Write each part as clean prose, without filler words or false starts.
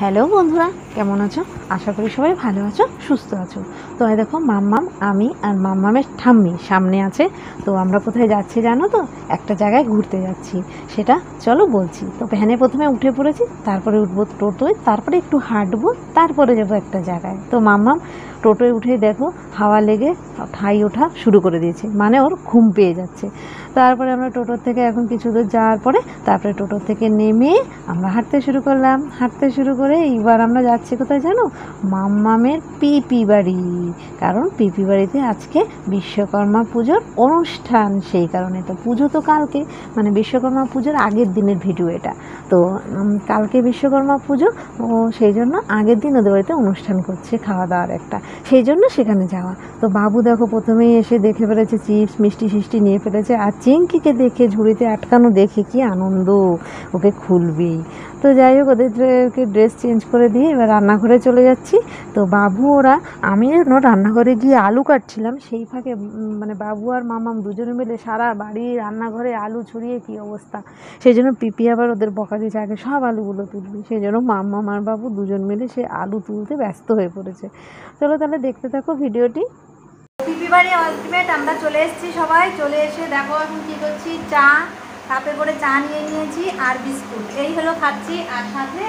Hello বন্ধুরা, কেমন আছো? আশা করি সবাই ভালো আছো, সুস্থ আছো। তো এই দেখো মাম্মাম, আমি আর মাম্মামের ঠাম্মি সামনে আছে। তো আমরা কোথায় যাচ্ছি জানো তো? একটা জায়গায় ঘুরতে যাচ্ছি, সেটা চলো বলছি। তো ভ্যানে প্রথমে উঠে পড়েছি, তারপরে উঠবো টোটোয়, তারপরে একটু হাঁটবো, তারপরে যাবো একটা জায়গায়। তো মাম্মাম টোটোয় উঠেই দেখো হাওয়া লেগে ঠাই ওঠা শুরু করে দিয়েছে, মানে ওর ঘুম পেয়ে যাচ্ছে। তারপরে আমরা টোটোর থেকে এখন কিছু দূর যাওয়ার পরে তারপরে টোটোর থেকে নেমে আমরা হাঁটতে শুরু করলাম। হাঁটতে শুরু করে এইবার আমরা যাচ্ছি কোথায় জানো? মাম্মামের পিপি বাড়ি। কারণ পিপি বাড়িতে আজকে বিশ্বকর্মা পুজোর অনুষ্ঠান, সেই কারণে। তো পুজো তো কালকে, মানে বিশ্বকর্মা পুজোর আগের দিনের ভিডিও এটা। তো কালকে বিশ্বকর্মা পুজো, ও সেই জন্য আগের দিন ওদের বাড়িতে অনুষ্ঠান করছে, খাওয়া দাওয়ার একটা, সেই জন্য সেখানে যাওয়া। তো বাবু দেখো প্রথমেই এসে দেখে ফেলেছে চিপস মিষ্টি ফিষ্টি নিয়ে ফেলেছে, আর চিংকিকে দেখে ঝুড়িতে আটকানো দেখে কি আনন্দ, ওকে খুলবেই। তো যাই হোক, ওদেরকে ড্রেস চেঞ্জ করে দিয়ে এবার রান্নাঘরে চলে যাচ্ছি। তো বাবু ওরা, আমি রান্নাঘরে গিয়ে আলু কাটছিলাম, সেই ফাঁকে মানে বাবু আর মামাম দুজনে মিলে সারা বাড়ি রান্নাঘরে আলু ছড়িয়ে কী অবস্থা। সেই জন্য পিপি আবার ওদের বকা দিয়েছে, আগে সব আলুগুলো তুলবি। সেই জন্য মাম্মাম আর বাবু দুজন মিলে সে আলু তুলতে ব্যস্ত হয়ে পড়েছে। চলো তাহলে দেখতে থাকো ভিডিওটি। পিপি বাড়ি আলটিমেট আমরা চলে এসেছি, সবাই চলে এসে দেখো এখন কী করছি, চা কাপে করে চা নিয়ে নিয়েছি আর বিস্কুট, এই হলো খাচ্ছি। আর সাথে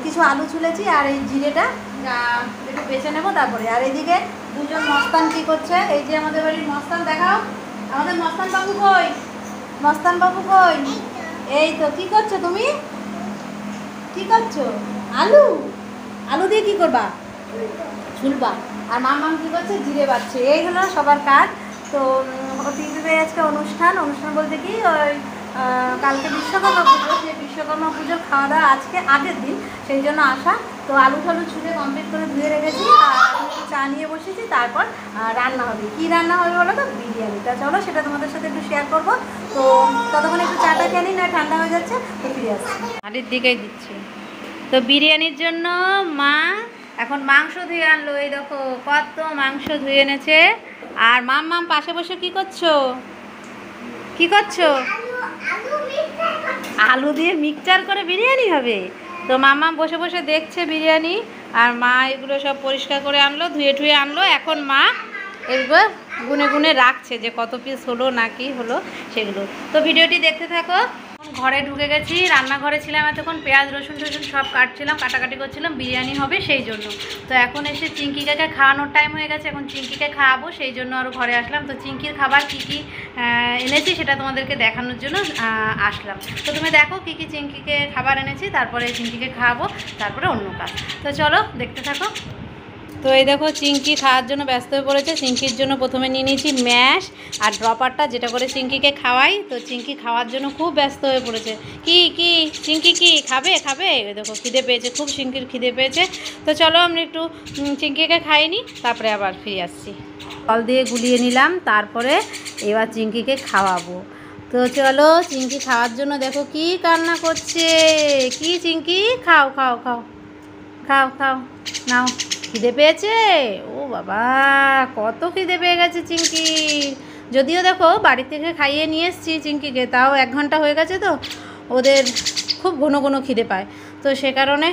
কিছু আলু ছুলেছি আর এই জিরেটা একটু বেছে নেবো তারপরে। আর এদিকে দুজন মস্তান কী করছে, এই যে আমাদের বাড়ির মস্তান, দেখাও আমাদের মস্তান বাবু কই, মস্তান বাবু কই? এই তো, কী করছো তুমি? কী করছো? আলু আলু দিয়ে কী করবা? ছুলবা। আর মাম কী করছে? জিরে বাড়ছে। এই হলো সবার কাজ। তো পিপিতে আজকে অনুষ্ঠান বলতে কি, ওই কালকে বিশ্বকর্মা পুজো, সেই বিশ্বকর্মা পুজোর খাওয়া দাওয়া আজকে আগের দিন, সেই জন্য আসা। তো আলু ঠালু ছুলে কমপ্লিট করে ধুয়ে রেখেছি, আর একটু চা নিয়ে বসেছি। তারপর রান্না হবে। কী রান্না হবে বলো তো? বিরিয়ানিটা। চলো সেটা তোমাদের সাথে একটু শেয়ার করবো। তো ততক্ষণ একটু চাটা খেয়ে নিই, না ঠান্ডা হয়ে যাচ্ছে, তো ফিরে আসছি। হাড়ির দিকেই দিচ্ছি। তো বিরিয়ানির জন্য মা এখন মাংস ধুয়ে আনলো, এই দেখো কত মাংস ধুয়ে এনেছে। আর মাম পাশে বসে কি করছো? কি করছো? আলু দিয়ে মিক্সচার করে বিরিয়ানি হবে। তো মাম বসে বসে দেখছে বিরিয়ানি, আর মা এগুলো সব পরিষ্কার করে আনলো, ধুয়ে ঠুয়ে আনলো। এখন মা এগুলো গুনে গুনে রাখছে যে কত পিস হলো না কি হলো সেগুলো। তো ভিডিওটি দেখতে থাকো। ঘরে ঢুকে গেছি, রান্নাঘরে ছিলাম এতক্ষণ, পেঁয়াজ রসুন টসুন সব কাটছিলাম, কাটাকাটি করছিলাম, বিরিয়ানি হবে সেই জন্য। তো এখন এসে চিংকিকে খাওয়ানোর টাইম হয়ে গেছে, এখন চিংকিকে খাওয়াবো, সেই জন্য আরও ঘরে আসলাম। তো চিংকির খাবার কী কী এনেছি সেটা তোমাদেরকে দেখানোর জন্য আসলাম। তো তুমি দেখো কী কী চিংকিকে খাবার এনেছি, তারপরে চিংকিকে খাওয়াবো, তারপরে অন্য কাজ। তো চলো দেখতে থাকো। তো এই দেখো চিংকি খাওয়ার জন্য ব্যস্ত হয়ে পড়েছে। চিংকির জন্য প্রথমে নিয়ে নিয়েছি ম্যাশ আর ড্রপারটা, যেটা করে চিংকিকে খাওয়াই। তো চিংকি খাওয়ার জন্য খুব ব্যস্ত হয়ে পড়েছে। কি কি চিংকি কি খাবে? ওই দেখো খিদে পেয়েছে, খুব চিংকির খিদে পেয়েছে। তো চলো আমরা একটু চিংকিকে খাইয়ে নিই, তারপরে আবার ফিরে আসছি। জল দিয়ে গুলিয়ে নিলাম, তারপরে এবার চিংকিকে খাওয়াবো। তো চলো, চিংকি খাওয়ার জন্য দেখো কি কান্না করছে। কি চিংকি? খাও খাও খাও খাও খাও, নাও। খিদে পেয়েছে? ও বাবা, কত খিদে পেয়ে গেছে চিংকি। যদিও দেখো বাড়ি থেকে খাইয়ে নিয়ে এসেছি চিংকিকে, তাও 1 ঘন্টা হয়ে গেছে, তো ওদের খুব ঘন ঘন খিদে পায়। তো সে কারণে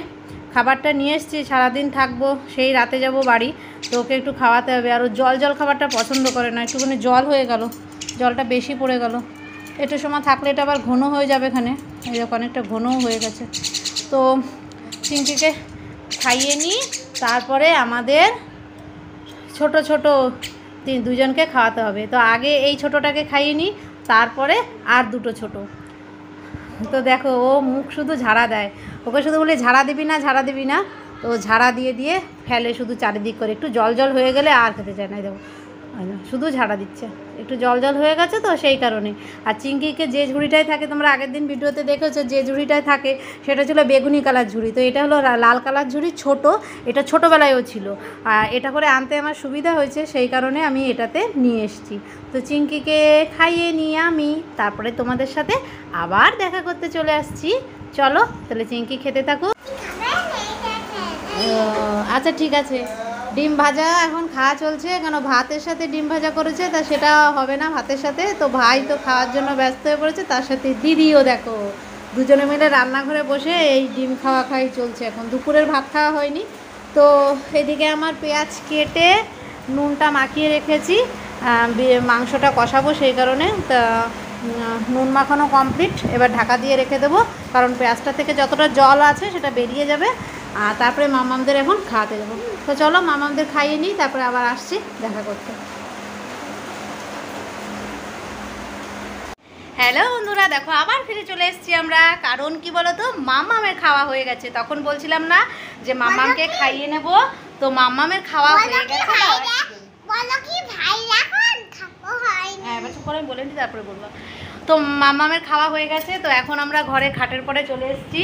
খাবারটা নিয়ে এসেছি, সারাদিন থাকবো, সেই রাতে যাব বাড়ি। তো ওকে একটু খাওয়াতে হবে। আর ও জল খাবারটা পছন্দ করে না, একটুখানি জল হয়ে গেল, জলটা বেশি পড়ে গেল। একটু সময় থাকলে এটা আবার ঘন হয়ে যাবে এখানে, এই দেখো অনেকটা ঘনও হয়ে গেছে। তো চিংকিকে খাইয়ে নিই, তারপরে আমাদের ছোট দুজনকে খাওয়াতে হবে। তো আগে এই ছোটোটাকে খাইয়ে নিই, তারপরে আর 2টো ছোট। তো দেখো ও মুখ শুধু ঝাড়া দেয়, ওকে শুধু বলে ঝাড়া দিবি না। তো ঝাড়া দিয়ে ফেলে শুধু চারিদিক করে। একটু জল হয়ে গেলে আর খেতে চায় না, দেখো শুধু ঝাড়া দিচ্ছে। একটু জল হয়ে গেছে তো সেই কারণে। আর চিংকিকে যে ঝুড়িটায় থাকে, তোমরা আগের দিন ভিডিওতে দেখেছো, যে ঝুড়িটায় থাকে সেটা ছিল বেগুনি কালার ঝুড়ি। তো এটা হলো লাল কালার ঝুড়ি, ছোট। এটা ছোটোবেলায়ও ছিল, আর এটা করে আনতে আমার সুবিধা হয়েছে, সেই কারণে আমি এটাতে নিয়ে এসেছি। তো চিংকিকে খাইয়ে নিয়ে আমি তারপরে তোমাদের সাথে আবার দেখা করতে চলে আসছি। চলো তাহলে চিংকি খেতে থাকো। আচ্ছা ঠিক আছে। ডিম ভাজা এখন খাওয়া চলছে, কেন ভাতের সাথে ডিম ভাজা করেছে, তা সেটা হবে না ভাতের সাথে। তো ভাই তো খাওয়ার জন্য ব্যস্ত হয়ে পড়েছে, তার সাথে দিদিও দেখো দুজনে মিলে রান্নাঘরে বসে এই ডিম খাওয়া খাই চলছে। এখন দুপুরের ভাত খাওয়া হয়নি। তো এদিকে আমার পেঁয়াজ কেটে নুনটা মাখিয়ে রেখেছি, মাংসটা কষাবো সেই কারণে। তা নুন মাখানো কমপ্লিট, এবার ঢাকা দিয়ে রেখে দেবো, কারণ পেঁয়াজটা থেকে যতটা জল আছে সেটা বেরিয়ে যাবে। আর তারপরে মামামদের এখন খাওয়াতে যাবো। তো চলো মামামদের খাইয়ে নিই, তারপরে আবার আসছি দেখা করতে। হ্যালো বন্ধুরা, দেখো আবার ফিরে চলে এসেছি আমরা। কারণ কি বলো তো, মামামের খাওয়া হয়ে গেছে। তখন বলছিলাম না যে মামামকে খাইয়ে নেব, তো মামামের খাওয়া হয়ে গেছে। হ্যাঁ এবার চুপ করে আমি বলে নিই, তারপরে বলবো। তো মামামের খাওয়া হয়ে গেছে। তো এখন আমরা ঘরে খাটের পরে চলে এসেছি।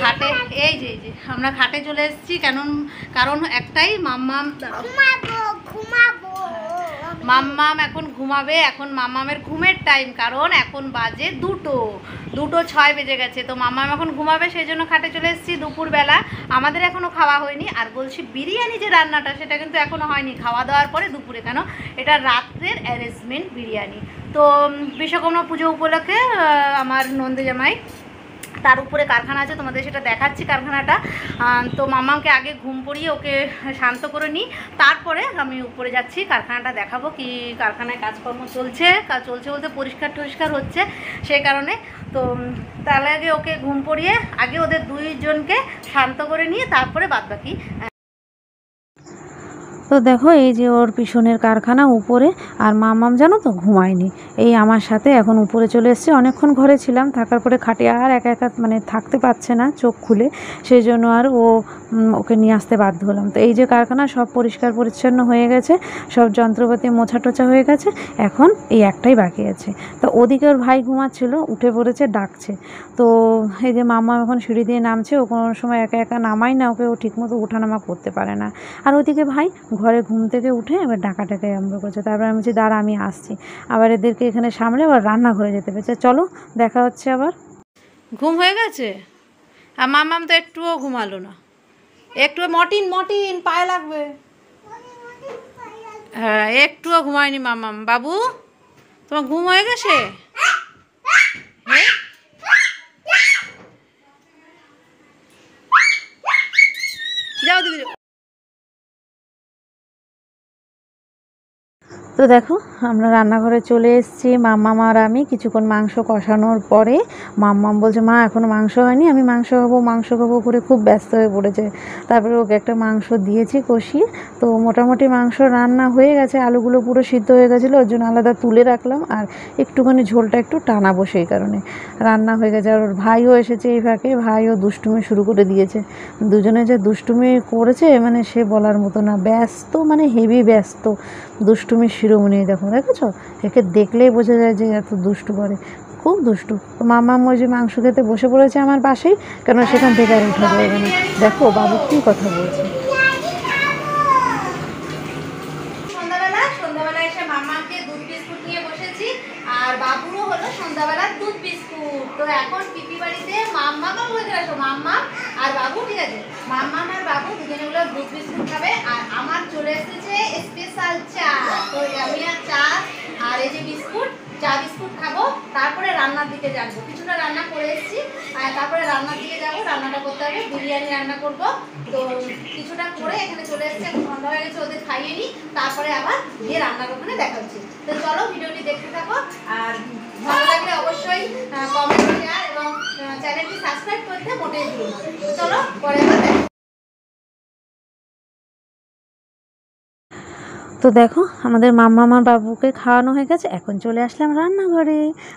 খাটে এই যে আমরা খাটে চলে এসেছি। কারণ একটাই, মাম্মাম এখন ঘুমাবে। এখন মাম্মামের ঘুমের টাইম, কারণ এখন বাজে 2:06 বেজে গেছে। তো মাম্মাম এখন ঘুমাবে, সেই জন্য খাটে চলে এসেছি। দুপুরবেলা আমাদের এখনও খাওয়া হয়নি। আর বলছি বিরিয়ানি যে রান্নাটা, সেটা কিন্তু এখনও হয়নি। খাওয়া দাওয়ার পরে দুপুরে, কেন এটা রাত্রের অ্যারেঞ্জমেন্ট বিরিয়ানি। তো বিশ্বকর্মা পুজো উপলক্ষে আমার নন্দী জামাই, তার উপরে কারখানা আছে, তোমাদের সেটা দেখাচ্ছি কারখানাটা। তো মামাকে আগে ঘুম পড়িয়ে ওকে শান্ত করে নিই, তারপরে আমি উপরে যাচ্ছি, কারখানাটা দেখাবো কি কারখানায় কাজকর্ম চলছে বলতে পরিষ্কার হচ্ছে সেই কারণে। তো তার আগে ওকে ঘুম পড়িয়ে আগে ওদের দুইজনকে শান্ত করে নিয়ে তারপরে বাদবাকি। তো দেখো এই যে ওর পিছনের কারখানা উপরে, আর মামাম জানো তো ঘুমায়নি, এই আমার সাথে এখন উপরে চলে এসেছে। অনেকক্ষণ ঘরে ছিলাম, থাকার পরে খাটে আর একা মানে থাকতে পারছে না চোখ খুলে, সেই জন্য আর ওকে নিয়ে আসতে বাধ্য হলাম। তো এই যে কারখানা সব পরিষ্কার পরিচ্ছন্ন হয়ে গেছে, সব যন্ত্রপাতি মোছা টোছা হয়ে গেছে, এখন এই একটাই বাকি আছে। তো ওদিকে ওর ভাই ঘুমাচ্ছিল, উঠে পড়েছে, ডাকছে। তো এই যে মামা এখন সিঁড়ি দিয়ে নামছে, ও কোনো সময় একা নামাই না ওকে, ও ঠিকমতো ওঠানামা করতে পারে না। আর ওদিকে ভাই ঘরে ঘুম থেকে উঠে এবার ডাকাটাকে আরম্ভ করছে। তারপরে আমি বলছি দাঁড়া আমি আসছি, আবার এদেরকে এখানে সামলে আবার রান্নাঘরে যেতে পেরেছে। চলো দেখা হচ্ছে আবার। ঘুম হয়ে গেছে, আর মামাম তো একটুও ঘুমালো না। একটু মটিন পায়ে লাগবে। হ্যাঁ একটুও ঘুমায়নি মামাম। বাবু তোমার ঘুম হয়ে গেছে? হ্যাঁ যাও দিদি। তো দেখো আমরা রান্নাঘরে চলে এসেছি, মাম্মাম আর আমি। কিছুক্ষণ মাংস কষানোর পরে মাম্মাম বলছে মা এখনও মাংস হয়নি, আমি মাংস খাবো করে খুব ব্যস্ত হয়ে পড়েছে। তারপরে ওকে একটা মাংস দিয়েছি কষিয়ে। তো মোটামুটি মাংস রান্না হয়ে গেছে, আলুগুলো পুরো সিদ্ধ হয়ে গেছিলো, ওর জন্য আলাদা তুলে রাখলাম, আর একটুখানি ঝোলটা একটু টানাবো সেই কারণে। রান্না হয়ে গেছে। আর ওর ভাইও এসেছে এই ফাঁকে, ভাইও দুষ্টুমি শুরু করে দিয়েছে। দুজনে যে দুষ্টুমি করেছে মানে সে বলার মতো না, ব্যস্ত মানে হেভি ব্যস্ত, দুষ্টুমি শিরোমণি। দেখেছো, একে দেখলেই বোঝা যায় যে এত দুষ্টু করে, খুব দুষ্টু। তো মামা ওই যে মাংস খেতে বসে পড়েছে আমার পাশেই, কেন সেখান থেকে আর উঠে যাবে না। দেখো বাবু কী কথা বলছে। সন্ধ্যাবেলা এসে মামাকে দুধ বিস্কুট নিয়ে বসেছি, আর বাবুরও হলো সন্ধ্যাবেলা দুধ বিস্কুট। তো এখন পিপি বাড়িতে মাম্মা বলতে আসো, মাম্মা আর বাবু, ঠিক আছে, মাম্মা আর বাবু দুজনে গুলো দুধ বিস্কুট খাবে। আর আমার চলে এসেছে স্পেশাল চা। তো আমি আর চা আর এই যে চা বিস্কুট খাবো, তারপরে রান্নার দিকে যাবো। কিছুটা রান্না করে এসেছি, আর তারপরে রান্নার দিকে যাবো। রান্নাটা করতে হবে, বিরিয়ানি রান্না করবো। তো কিছুটা করে এখানে চলে এসেছে, সন্ধ্যা হয়ে গেছে, ওদের খাইয়ে নিই, তারপরে আবার গিয়ে রান্নার ওখানে দেখা হচ্ছে। তো চলো ভিডিওটি দেখতে থাকো, আর ভালো লাগলে অবশ্যই কমেন্ট, শেয়ার এবং চ্যানেলটি সাবস্ক্রাইব করতে মোটেই ভুলো না। চলো পরে আবার দেখা। তো দেখো আমাদের মাম্মা আমার বাবুকে খাওয়ানো হয়ে গেছে, এখন চলে আসলাম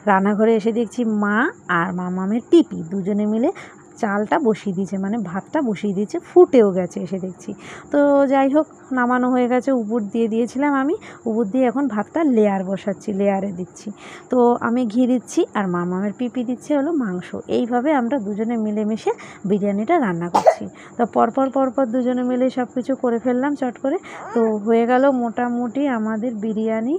রান্নাঘরে এসে দেখছি মা আর মামামের পিপি দুজনে মিলে চালটা বসিয়ে দিয়েছে, মানে ভাতটা বসিয়ে দিয়েছে, ফুটেও গেছে এসে দেখছি। তো যাই হোক নামানো হয়ে গেছে, উপর দিয়ে দিয়েছিলাম আমি, উপর দিয়ে এখন ভাতটা লেয়ারে দিচ্ছি। তো আমি ঘি দিচ্ছি আর মামামের পিপি দিচ্ছে হলো মাংস। এইভাবে আমরা দুজনে মিলেমিশে বিরিয়ানিটা রান্না করছি। তো পরপর দুজনে মিলে সব কিছু করে ফেললাম চট করে। তো হয়ে গেল মোটামুটি আমাদের বিরিয়ানি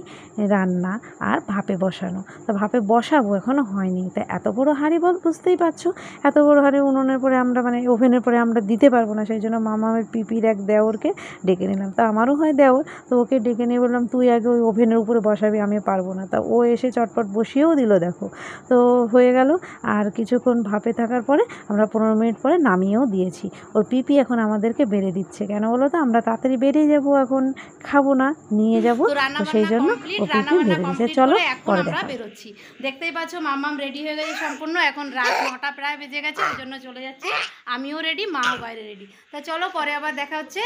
রান্না আর ভাপে বসানো। তো ভাপে বসাবো, এখনও হয়নি। তো এত বড় হাঁড়ি বুঝতেই পারছো, এত বড় হাঁড়ি উনুনের পরে আমরা মানে ওভেনের পরে আমরা দিতে পারবো না, সেই জন্য মামামের পিপির এক দেওরকে ডেকে নিলাম। তা আমারও হয় দেওর, তো ওকে ডেকে নিয়ে বললাম তুই আগে ওই ওভেনের উপরে বসাবি, আমি পারবো না। তা ও এসে চটপট বসিয়েও দিল দেখো। তো হয়ে গেল, আর কিছুক্ষণ ভাপে থাকার পরে আমরা 15 মিনিট পরে নামিয়েও দিয়েছি। ওর পিপি এখন আমাদেরকে বেড়ে দিচ্ছে, কেন বলো তো, আমরা তাড়াতাড়ি বেরিয়ে যাব, এখন খাবো না, নিয়ে যাব, তো রান্না তো সেই বান্না জন্য কমপ্লিট, ও রান্না পিপি বান্না বেড়ে দিচ্ছে। কমপ্লিট চলো করে এখন পরে আমরা দেখা। বেরোচ্ছি। দেখতেই পাচ্ছ মাম্মাম রেডি হয়ে গেছে সম্পূর্ণ, এখন রাত 9টা প্রায় বেজে গেছে, ওই জন্য চলে যাচ্ছি। আমিও রেডি, মাও বাইরে রেডি। তা চলো পরে আবার দেখা হচ্ছে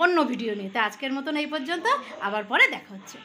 অন্য ভিডিও নিয়ে। তা আজকের মতন এই পর্যন্ত, আবার পরে দেখা হচ্ছে।